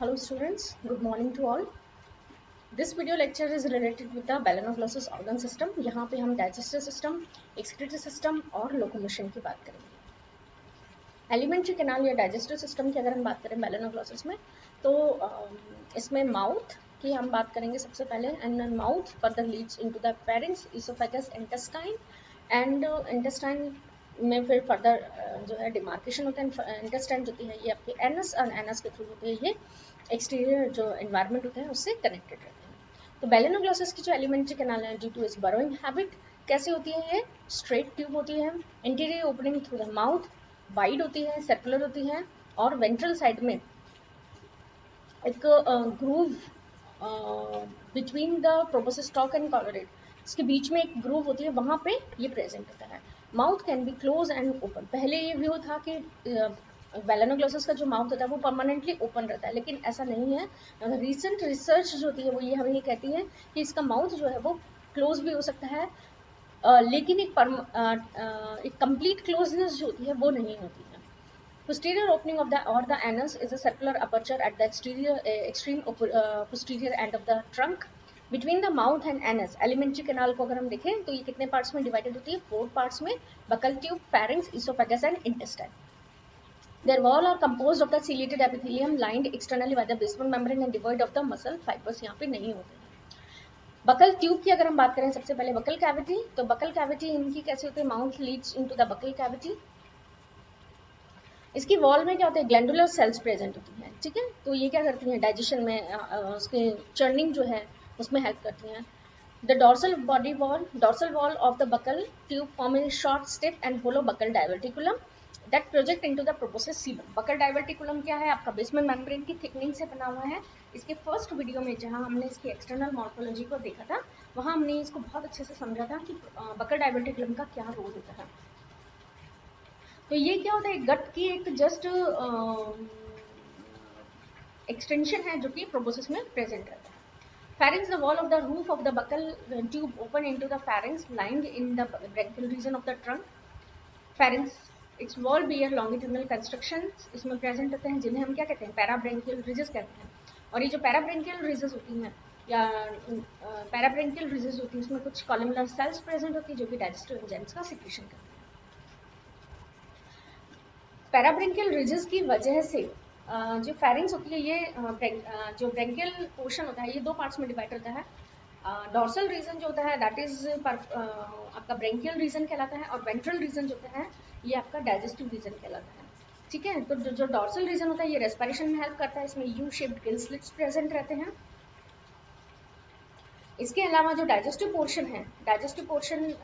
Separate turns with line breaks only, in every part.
Hello students, good morning to all. This video lecture is related with the Balanoglossus organ system. यहाँ पे हम digestive system, excretory system और locomotion की बात करेंगे। Alimentary canal या digestive system की अगर हम बात करें Balanoglossus में, तो इसमें mouth की हम बात करेंगे सबसे पहले, and then mouth further leads into the pharynx, esophagus, intestine, and intestine में फिर फर्दर जो है डिमार्केशन होता है। इंटेस्टाइन जो होती है ये आपके एनस और एनस के थ्रू होती है, ये एक्सटीरियर जो एनवायरनमेंट होता है उससे कनेक्टेड रहते हैं। तो बेलेनोग्लॉसस की जो एलिमेंट्री कैनाल है due to its burrowing habit कैसे होती है, ये स्ट्रेट ट्यूब होती है, interior opening through the mouth, wide होती है, सर्कुलर होती है, और वेंट्रल साइड में एक groove between the proboscis stalk and collarette, इसके बीच में एक ग्रूव होती है, वहां पे ये प्रेजेंट होता है। Mouth can be close and open. पहले ये व्यू था कि बेलेनोग्लॉसस का जो माउथ होता है वो परमानेंटली ओपन रहता है, लेकिन ऐसा नहीं है। रिसेंट रिसर्च जो होती है वो ये हमें ये कहती है कि इसका माउथ जो है वो क्लोज भी हो सकता है, लेकिन एक कंप्लीट क्लोजनेस जो होती है वो नहीं होती है। Posterior opening of the anus is a circular aperture at the extreme posterior end of the trunk. Between the mouth and anus, alimentary canal को अगर हम देखें तो ये कितने parts में divided होती है? 4 parts में, buccal tube, pharynx, esophagus and intestine. Their wall are composed of the ciliated epithelium lined externally by the basement membrane and devoid of the muscle fibers. यहाँ पे नहीं होते हैं। बकल ट्यूब की अगर हम बात करें सबसे पहले बकल कैविटी, तो बकल कैविटी इनकी कैसे होती है? Mouth Leeds into the buccal cavity. इसकी वॉल में क्या होता है? ग्लैंडुलर सेल्स प्रेजेंट होती हैं, ठीक है। तो ये क्या करती हैं? डाइजेशन में उसके चर्निंग जो है उसमें हेल्प करती हैं। The dorsal wall of the buccal tube form a short stiff and hollow buccal diverticulum that project into the proboscis coelom. Buccal diverticulum क्या है? आपका बेसमेंट मेम्ब्रेन की थिकनिंग से बना हुआ है। इसके फर्स्ट वीडियो में जहां हमने इसकी एक्सटर्नल मॉर्फोलॉजी को देखा था, वहां हमने इसको बहुत अच्छे से समझा था कि बकल डाइवर्टिकुलम का क्या रोल होता है। तो ये क्या होता है? गट की एक जस्ट एक्सटेंशन है जो कि प्रोबोसिस में प्रेजेंट रहता है। Pharynx, the wall of the roof of the buccal tube open into the pharynx lying in the bronchial region of the trunk. Pharynx, its wall bear longitudinal constructions इसमें present होते हैं, जिन्हें हम क्या कहते हैं? पैराब्रेंकियल रिजेस कहते हैं। और ये जो पैराब्रेंकियल रिजेस होती हैं या पैराब्रेंकियल रिजेस होती है, इसमें कुछ कॉलमुलर सेल्स प्रेजेंट होती है जो कि डाइजेस्टिव एंजाइम्स का सिक्रेशन करती है। पैराब्रेंकियल रिजेस की वजह से जो फेरिंग्स होती है, ये जो ब्रेंकियल पोर्शन होता है ये 2 पार्ट्स में डिवाइड होता है। डॉर्सल रीजन जो होता है दैट इज आपका ब्रेंकियल रीजन कहलाता है, और वेंट्रल रीजन जो होता है ये आपका डाइजेस्टिव रीजन कहलाता है, ठीक है। तो जो डॉर्सल रीजन होता है ये रेस्पिरेशन में हेल्प करता है, इसमें U shaped gill slits present रहते हैं। इसके अलावा जो डाइजेस्टिव पोर्शन है, डाइजेस्टिव पोर्शन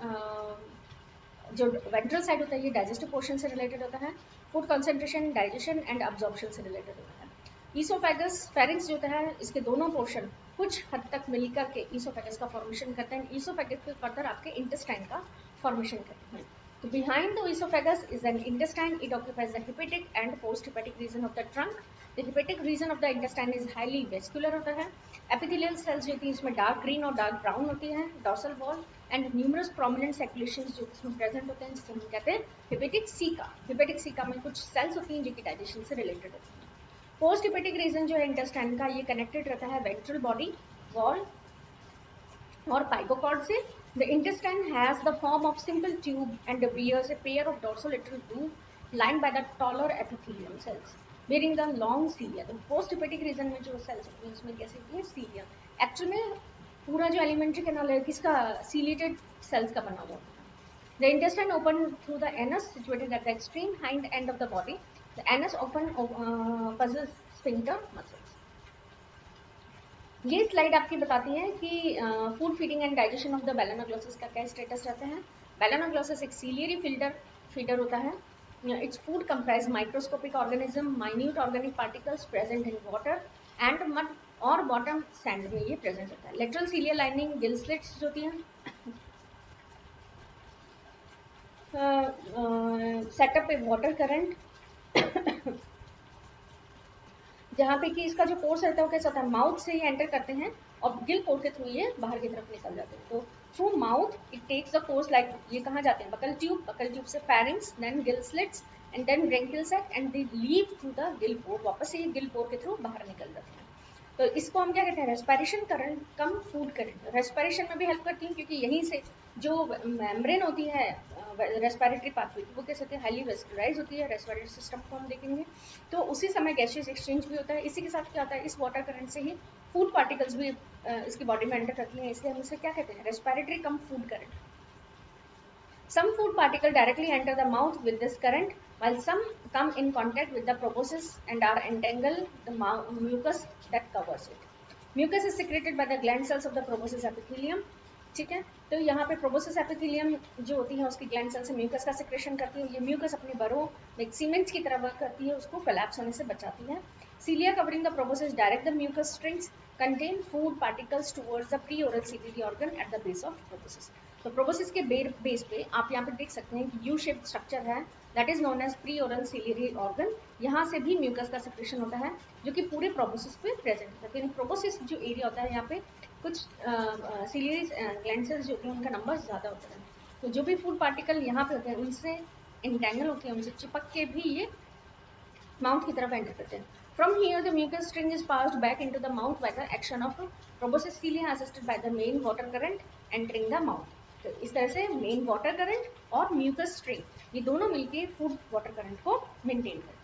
जो वेंट्रल साइड होता है ये डाइजेस्टिव पोर्शन से रिलेटेड होता है। Food concentration, digestion and absorption से रिलेटेड होता है। ईसोफेगस, फेरिंक्स जो होता है, इसके दोनों पोर्शन कुछ हद तक मिलकर के ईसोफेगस का फॉर्मेशन करते हैं। ईसोफेगस के फर्दर आपके इंटेस्टाइन का फॉर्मेशन करते हैं। तो behind the oesophagus is an intestine. It occupies the hepatic and post hepatic region of the trunk. The hepatic region of the intestine is highly vascular होता है। एपिथेलियल सेल्स जो होती है इसमें डार्क ग्रीन और डार्क ब्राउन होती है। Dorsal wall and numerous prominent secretions जो इसमें प्रेजेंट होते हैं, जिसे हम कहते हैं हेपेटिक सीका। हेपेटिक सीका में कुछ सेल्स होती हैं जो कि डाइजेशन से रिलेटेड होती हैं। पोस्ट हेपेटिक रीजन जो है इंटेस्टाइन का, ये कनेक्टेड रहता है वेंट्रल बॉडी वॉल और पाइकोकॉर्ड से। The intestine has the form of simple tube and bears a pair of dorsolateral groove lined by the taller epithelium cells bearing the long cilia। तो post hepatic reason में जो sales होती हैं उसमें कैसे होती है? सीलिया। एक्चुअल में पूरा जो एलिमेंट्री कैनाल है किसका? सीलिएटेड सेल्स का बना हुआ होता है। The intestine open through the anus situated at the extreme hind end of the body. The anus often possesses sphincter muscles. ये स्लाइड आपकी बताती है कि food feeding and digestion of the Balanoglossus का क्या स्टेटस रहता है। बेलेनोग्लॉसस एक सीलियरी फीडर होता है। Its food comprise microscopic organism, minute organic particles present in water and mud और बॉटम सैंड में ये प्रेजेंट होता है। Lateral ciliary lining gill slits जो होती हैं, सेटअप ए वाटर करंट जहाँ पे कि इसका जो कोर्स रहता है वो कैसा होता है? माउथ से ही एंटर करते हैं और गिल पोर्ट के थ्रू ये बाहर की तरफ निकल जाते हैं। तो through mouth it takes the course like ये कहाँ जाते हैं? बकल ट्यूब से pharynx, then gill slits and then branchial sac and they leave through the gill pore, वापस से ये गिल पोर के थ्रू बाहर निकल जाते हैं। तो इसको हम क्या कहते हैं, रेस्पिरेशन करंट कम फूड करंट। रेस्पिरेशन में भी हेल्प करती है क्योंकि यहीं से जो मेम्ब्रेन होती है रेस्पिरेटरी पाथवे की वो कैसे होती है, हाईली वेस्कुलराइज होती है, रेस्पिरेटरी सिस्टम को हम देखेंगे। तो उसी समय गैसियस एक्सचेंज भी होता है। इसी के साथ क्या होता है, इस वाटर करंट से ही फूड पार्टिकल्स भी इसकी बॉडी में एंटर करती हैं, इसलिए हम इसे क्या कहते हैं, respiratory cum food current. Some food particles directly enter the mouth with this current, while some come in contact with the proboscis and are entangled the mucus that covers it. Mucus is secreted by the gland cells of the proboscis epithelium. ठीक है, तो यहाँ पे proboscis epithelium जो होती है उसकी gland cell से म्यूकस का सिक्रेशन करती है। ये म्यूकस अपने बरों लाइक सीमेंट्स की तरह वर्क करती है, उसको कोलैप्स होने से बचाती है। Cilia covering the proboscis direct the mucus strings contain food particles towards the pre oral ciliary organ at the base of proboscis. तो प्रोबोसिस के बेस पे आप यहाँ पे देख सकते हैं कि यू शेप्ड स्ट्रक्चर है, that is known as pre oral ciliary organ. यहाँ से भी म्यूकस का सिक्रेशन होता है जो कि पूरे प्रोबोसिस पे प्रेजेंट होता है। तो प्रोबोसिस जो एरिया होता है यहाँ पे कुछ सीलियरी ग्लैंड सेल्स जो होती हैं उनका नंबर ज़्यादा होता है। तो जो भी फूड पार्टिकल यहाँ पे होते हैं उनसे इंटेंगल होते हैं, उनसे चिपक के भी ये माउथ की तरफ एंटर करते हैं। From here, the mucus string is passed back into the mouth by the action of proboscis cilia assisted by the main water current entering the mouth. तो इस तरह से मेन वाटर करंट और mucus string ये दोनों मिलके food water current को maintain करते हैं।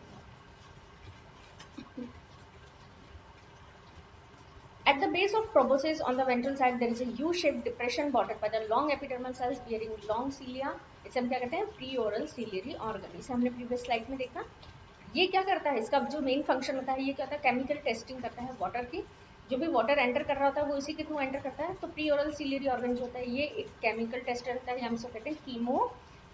At the base of proboscis on the ventral side there is a U-shaped depression bordered by the long epidermal cells bearing long cilia. इसे हम क्या कहते हैं, प्री-ओरल सीलियरी ऑर्गन। इसे हमने प्रीवियस स्लाइड में देखा। ये क्या करता है, इसका जो मेन फंक्शन होता है, ये क्या होता है, केमिकल टेस्टिंग करता है वाटर की। जो भी वाटर एंटर कर रहा होता है वो इसी के थ्रू एंटर करता है। तो प्री ओरल सीलियरी ऑर्गन जो होता है ये एक केमिकल टेस्टर होता है, हम इसको कहते हैं कीमो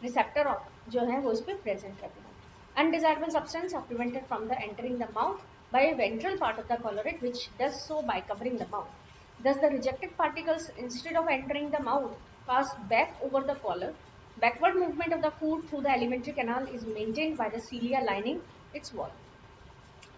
रिसेप्टर जो है वो इस पर प्रेजेंट करते हैं। Undesirable substance are prevented from the entering the mouth by a ventral part of the collarate which does so by covering the mouth. Thus the rejected particles instead of entering the mouth pass back over the collar. Backward movement of the food through the alimentary canal is maintained by the cilia lining its wall.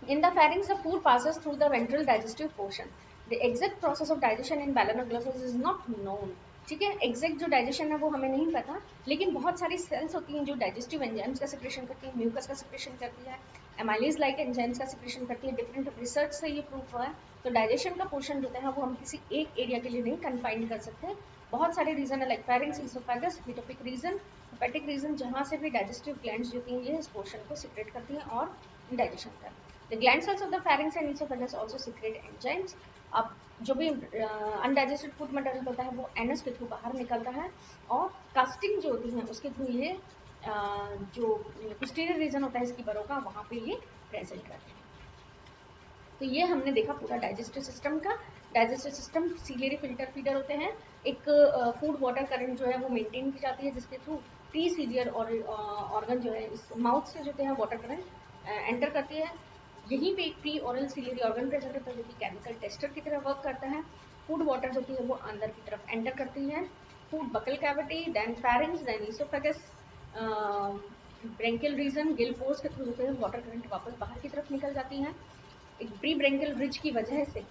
In the pharynx, the food passes through the ventral digestive portion. The exact process of digestion in balanoglossus is not known. ठीक है, exact जो digestion है वो हमें नहीं पता, लेकिन बहुत सारी सेल्स होती हैं जो डाइजेस्टिव एंजाइम्स का सिक्रेशन करती है, म्यूकस का सिक्रेशन करती है, एमाइलेज लाइक एंजाइम्स का सिक्रेशन करती है। डिफरेंट रिसर्च से ये प्रूफ हुआ है। तो डाइजेशन का पोर्शन जो है वो हम किसी एक एरिया के लिए नहीं कन्फाइंड कर सकते। बहुत सारे रीजन है लाइक फेरिंक्स, इसोफेगस, हीटोपिक रीजन, हेपेटिक रीजन, जहाँ से भी डाइजेस्टिव ग्लैंड्स जो होती हैं ये इस पोर्शन को सिक्रेट करती हैं और डाइजेशन करती हैं। The gland cells of the pharynx and esophagus also secrete enzymes. अब जो भी अनडाइजेस्टेड फूड मटेरियल होता है वो एनस के थ्रू बाहर निकलता है और कास्टिंग जो होती है उसके थ्रू ये जो पोस्टीरियर रीजन होता है इसकी बरों का वहाँ पे ये प्रेजेंट करते हैं। तो ये हमने देखा पूरा डाइजेस्टिव सिस्टम का। Digestive system ciliary filter feeder होते हैं। एक फूड वाटर करंट जो है वो मेंटेन की जाती है जिसके थ्रू प्री सीलियर और ऑर्गन जो है इस माउथ से जो है वाटर करंट एंटर करती है। यहीं पे एक pre oral ciliary organ present होता है जो कि केमिकल टेस्टर की तरह वर्क करता है। फूड वाटर जो है वो अंदर की तरफ एंटर करती है। Food buccal cavity, then pharynx, then oesophagus, branchial region, gill pores के थ्रू जो है वाटर करंट वापस बाहर की तरफ निकल जाती है। एक प्री ब्रेंकियल रिज की वजह से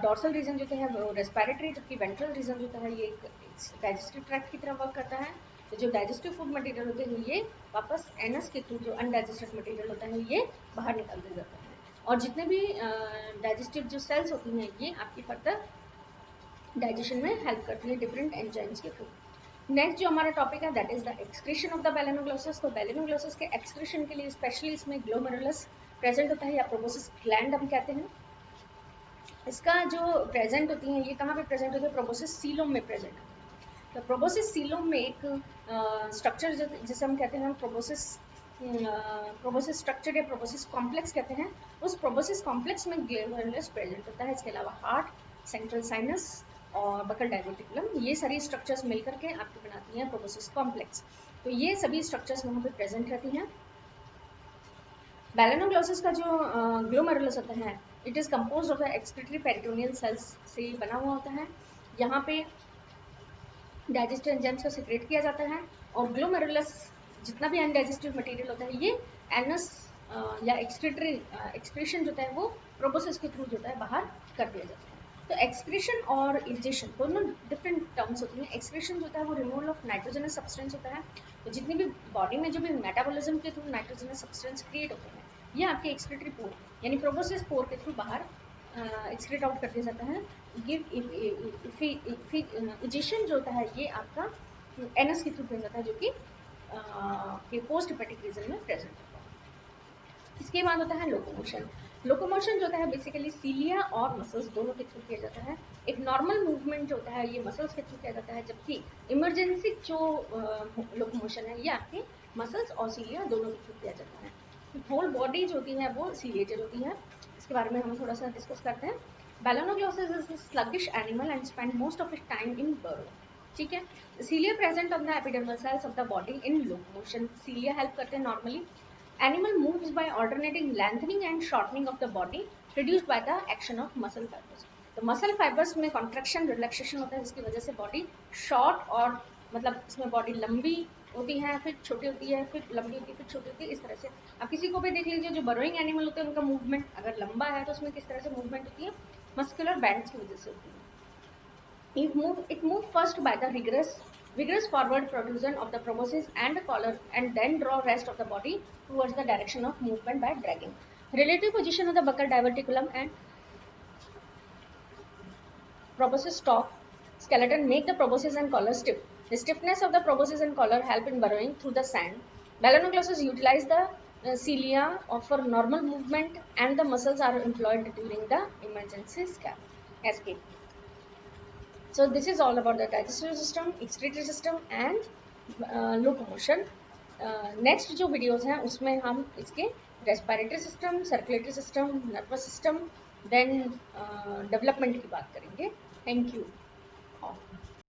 डॉर्सल रीजन जो है वो रेस्पिरेटरी, जबकि वेंट्रल रीजन जो है ये एक डाइजेस्टिव ट्रैक्ट की तरह वर्क करता है। तो जो डाइजेस्टिव फूड मटेरियल होते हैं ये वापस एनस के थ्रू जो अनडाइजेस्टेड मटेरियल होता है ये बाहर निकलते जाता है। और जितने भी डाइजेस्टिव जो सेल्स होती हैं ये आपकी फर्दर डाइजेशन में हेल्प करती है डिफरेंट एंजाइम्स के थ्रू। नेक्स्ट जो हमारा टॉपिक है that is the excretion of the Balanoglossus. तो बेलेनोग्लोसस के एक्सक्रीशन के लिए स्पेशली इसमें ग्लोमेरुलस प्रेजेंट होता है या प्रोबोसिस ग्लैंड हम कहते हैं। इसका जो प्रेजेंट होती है ये कहाँ पे प्रेजेंट होती है, प्रोबोसिस सीलोम में प्रेजेंट होती है। तो प्रोबोसिस सीलोम में एक स्ट्रक्चर जिसे हम कहते हैं प्रोबोसिस स्ट्रक्चर या प्रोबोसिस कॉम्प्लेक्स कहते हैं। उस प्रोबोसिस कॉम्प्लेक्स में ग्लोमेरुलस प्रेजेंट होता है। इसके अलावा हार्ट, सेंट्रल साइनस और बकल डाइवर्टिकुलम, ये सारी स्ट्रक्चर्स मिलकर के आपकी बनाती हैं प्रोबोसिस कॉम्प्लेक्स। तो ये सभी स्ट्रक्चर्स वहाँ पे प्रेजेंट रहती हैं। बेलेनोग्लोसस का जो ग्लोमेरुलस होता है it is composed of the excretory peritoneal cells से बना हुआ होता है। यहाँ पे डाइजेस्टिव एंजाइम्स को सिक्रेट किया जाता है और ग्लोमेरुलस जितना भी अनडाइजेस्टिव मटेरियल होता है ये एनस या एक्सक्रीटरी एक्सक्रीशन जो है वो प्रोबोसिस के थ्रू जो है बाहर कर दिया जाता है। तो एक्सक्रीशन और इजेशन दोनों डिफरेंट टर्म्स होती हैं। एक्सक्रीशन होता है वो रिमूवल ऑफ नाइट्रोजनस सब्सटेंस होता है। तो जितनी भी बॉडी में जो भी मेटाबॉलिज्म के थ्रू नाइट्रोजनस सब्सटेंस क्रिएट होते हैं, ये आपके एक्सक्रीटरी पोर यानी प्रोबोसिस पोर के थ्रू बाहर एक्सक्रीट आउट कर दिया जाता है। इजेशन जो होता है ये आपका एनस के थ्रू किया जाता है, जो कि पोस्ट हेपेटिक रीजन में प्रेजेंट होता है। इसके बाद होता है लोकोमोशन। लोकोमोशन जो होता है बेसिकली सीलिया और मसल्स दोनों के थ्रू किया जाता है। एक नॉर्मल मूवमेंट जो होता है ये मसल्स के थ्रू किया जाता है, जबकि इमरजेंसी जो लोकोमोशन है ये आपके मसल्स और सीलिया दोनों के थ्रू किया जाता है। होल बॉडी जो होती है वो सीलिएटेड होती है। इसके बारे में हम थोड़ा सा डिस्कस करते हैं। Balanoglossus is a sluggish animal and spend most of its time in burrow. ठीक है, cilia present on the epidermal cells of the body in locomotion. Cilia help करते हैं normally. Animal moves by alternating lengthening and shortening of the body produced by the action of muscle fibers. तो muscle fibres में contraction relaxation होता है, जिसकी वजह से body short और मतलब इसमें बॉडी लंबी होती है, फिर छोटी होती है, फिर लंबी होती है, फिर छोटी होती है। इस तरह से आप किसी को भी देख लीजिए जो बरोइंग एनिमल होते हैं, उनका मूवमेंट अगर लंबा है तो उसमें किस तरह से मूवमेंट होती है, मस्कुलर बैंड्स की वजह से होती है। It move first by the vigorous forward protrusion of the proboscis and collar, and then draw rest of the body towards the direction of movement by dragging. Relative position of the buccal diverticulum and proboscis stalk skeleton make the proboscis and collar stiff. The stiffness of the proboscis and collar help in burrowing through the sand. Balanoglossus utilize the cilia for normal movement, and the muscles are employed during the emergency escape. So this is all about the digestive system, excretory system and locomotion. Next जो videos हैं उसमें हम इसके respiratory system, circulatory system, nervous system, then development की बात करेंगे। Thank you.